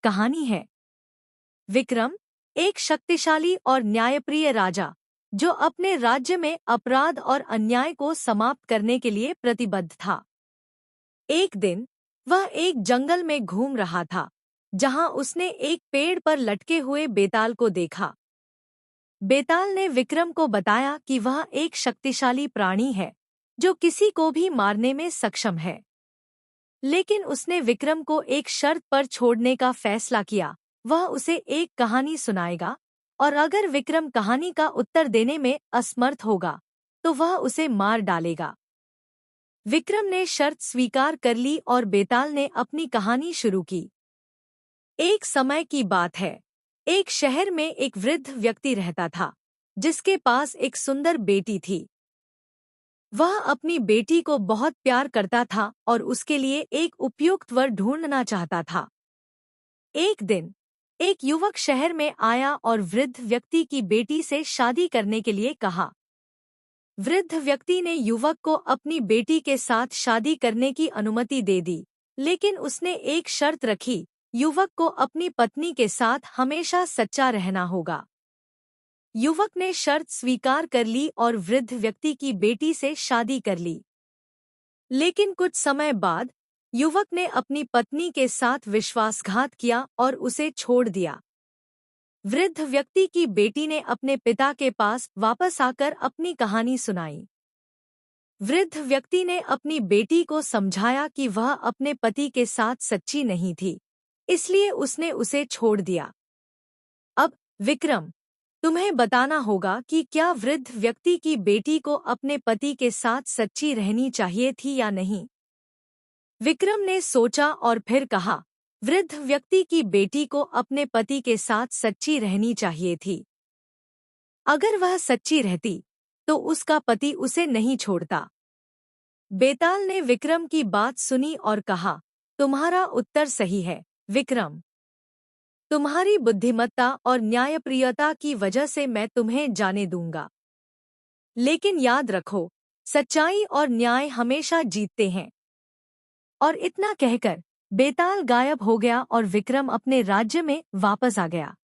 कहानी है। विक्रम एक शक्तिशाली और न्यायप्रिय राजा जो अपने राज्य में अपराध और अन्याय को समाप्त करने के लिए प्रतिबद्ध था। एक दिन वह एक जंगल में घूम रहा था जहां उसने एक पेड़ पर लटके हुए बेताल को देखा। बेताल ने विक्रम को बताया कि वह एक शक्तिशाली प्राणी है जो किसी को भी मारने में सक्षम है। लेकिन उसने विक्रम को एक शर्त पर छोड़ने का फैसला किया। वह उसे एक कहानी सुनाएगा और अगर विक्रम कहानी का उत्तर देने में असमर्थ होगा तो वह उसे मार डालेगा। विक्रम ने शर्त स्वीकार कर ली और बेताल ने अपनी कहानी शुरू की। एक समय की बात है। एक शहर में एक वृद्ध व्यक्ति रहता था जिसके पास एक सुंदर बेटी थी। वह अपनी बेटी को बहुत प्यार करता था और उसके लिए एक उपयुक्त वर ढूंढना चाहता था। एक दिन एक युवक शहर में आया और वृद्ध व्यक्ति की बेटी से शादी करने के लिए कहा। वृद्ध व्यक्ति ने युवक को अपनी बेटी के साथ शादी करने की अनुमति दे दी, लेकिन उसने एक शर्त रखी, युवक को अपनी पत्नी के साथ हमेशा सच्चा रहना होगा। युवक ने शर्त स्वीकार कर ली और वृद्ध व्यक्ति की बेटी से शादी कर ली। लेकिन कुछ समय बाद युवक ने अपनी पत्नी के साथ विश्वासघात किया और उसे छोड़ दिया। वृद्ध व्यक्ति की बेटी ने अपने पिता के पास वापस आकर अपनी कहानी सुनाई। वृद्ध व्यक्ति ने अपनी बेटी को समझाया कि वह अपने पति के साथ सच्ची नहीं थी, इसलिए उसने उसे छोड़ दिया। अब विक्रम, तुम्हें बताना होगा कि क्या वृद्ध व्यक्ति की बेटी को अपने पति के साथ सच्ची रहनी चाहिए थी या नहीं। विक्रम ने सोचा और फिर कहा, वृद्ध व्यक्ति की बेटी को अपने पति के साथ सच्ची रहनी चाहिए थी। अगर वह सच्ची रहती तो उसका पति उसे नहीं छोड़ता। बेताल ने विक्रम की बात सुनी और कहा, तुम्हारा उत्तर सही है विक्रम। तुम्हारी बुद्धिमत्ता और न्यायप्रियता की वजह से मैं तुम्हें जाने दूंगा। लेकिन याद रखो, सच्चाई और न्याय हमेशा जीतते हैं। और इतना कहकर बेताल गायब हो गया और विक्रम अपने राज्य में वापस आ गया।